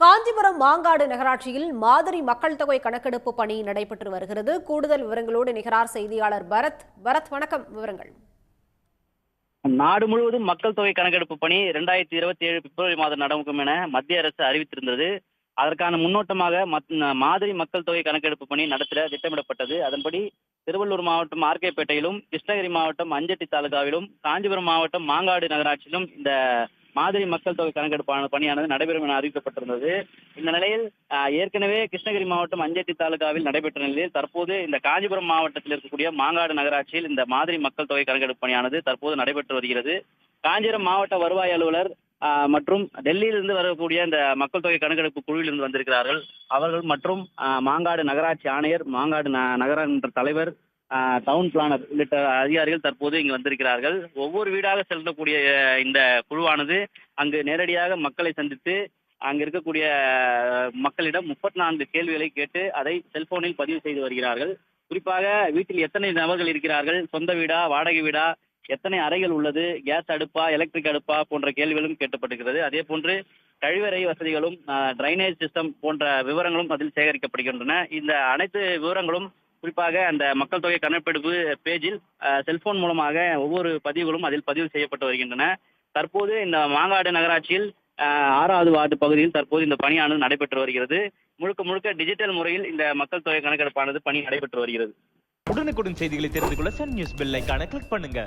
காஞ்சிபுரம் மாங்காடு நகராட்சியில் மாதிரி மக்கள் தொகை கணக்கெடுப்பு பணி நடைபெற்று வருகிறது. கூடுதல் விவரங்களோடு நிகரார் செய்தியாளர் பரத். வணக்கம். விவரங்கள். நாடு முழுவதும் மக்கள் தொகை கணக்கெடுப்பு பணி 2027 பிப்ரவரி மாதம் நடக்கும் என மத்திய அரசு அறிவித்திருந்தது. அதற்கான முன்னோட்டமாக மாதிரி மக்கள் தொகை கணக்கெடுப்பு பணி நடத்த திட்டமிடப்பட்டது. அதன்படி திருவள்ளூர் மாவட்டம் ஆர்கேபேட்டையிலும், கிருஷ்ணகிரி மாவட்டம் அஞ்செட்டி தாலுகாவிலும், காஞ்சிபுரம் மாவட்டம் மாங்காடு நகராட்சியிலும் இந்த மாதிரி மக்கள் தொகை கணக்கெடுப்பான பணியானது நடைபெறும் என அறிவிக்கப்பட்டிருந்தது. இந்த நிலையில் ஏற்கனவே கிருஷ்ணகிரி மாவட்டம் அஞ்செட்டி தாலுகாவில் நடைபெற்ற நிலையில் தற்போது இந்த காஞ்சிபுரம் மாவட்டத்தில் இருக்கக்கூடிய மாங்காடு நகராட்சியில் இந்த மாதிரி மக்கள் தொகை கணக்கெடுப்பு பணியானது தற்போது நடைபெற்று வருகிறது. காஞ்சிபுரம் மாவட்ட வருவாய் அலுவலர் மற்றும் டெல்லியிலிருந்து வரக்கூடிய இந்த மக்கள் தொகை கணக்கெடுப்பு குழுவிலிருந்து வந்திருக்கிறார்கள். அவர்கள் மற்றும் மாங்காடு நகராட்சி ஆணையர், மாங்காடு நகரமன்ற தலைவர், டவுன் பிளானர் உள்ளிட்ட அதிகாரிகள் தற்போது இங்கு வந்திருக்கிறார்கள். ஒவ்வொரு வீடாக செல்லக்கூடிய இந்த குழுவானது அங்கு நேரடியாக மக்களை சந்தித்து அங்கு இருக்கக்கூடிய மக்களிடம் 34 கேள்விகளை கேட்டு அதை செல்போனில் பதிவு செய்து வருகிறார்கள். குறிப்பாக வீட்டில் எத்தனை நபர்கள் இருக்கிறார்கள், சொந்த வீடா, வாடகை வீடா, எத்தனை அறைகள் உள்ளது, கேஸ் அடுப்பா, எலக்ட்ரிக் அடுப்பா போன்ற கேள்விகளும் கேட்கப்பட்டிருக்கிறது. அதே போன்று கழிவறை வசதிகளும், டிரைனேஜ் சிஸ்டம் போன்ற விவரங்களும் அதில் சேகரிக்கப்படுகின்றன. இந்த அனைத்து விவரங்களும் குறிப்பாக அந்த மக்கள் தொகை கணக்கெடுப்பு பேஜில் செல்போன் மூலமாக ஒவ்வொரு பதிவுகளும் அதில் பதிவு செய்யப்பட்டு வருகின்றன. தற்போது இந்த மாங்காடு நகராட்சியில் 6வது வார்டு பகுதியில் தற்போது இந்த பணியானது நடைபெற்று வருகிறது. முழுக்க முழுக்க டிஜிட்டல் முறையில் இந்த மக்கள் தொகை கணக்கெடுப்பானது பணி நடைபெற்று வருகிறது. உடனுக்குடன் செய்திகளை தெரிந்து கொள்ள சன் நியூஸ் பெல் ஐகானை கிளிக் பண்ணுங்க.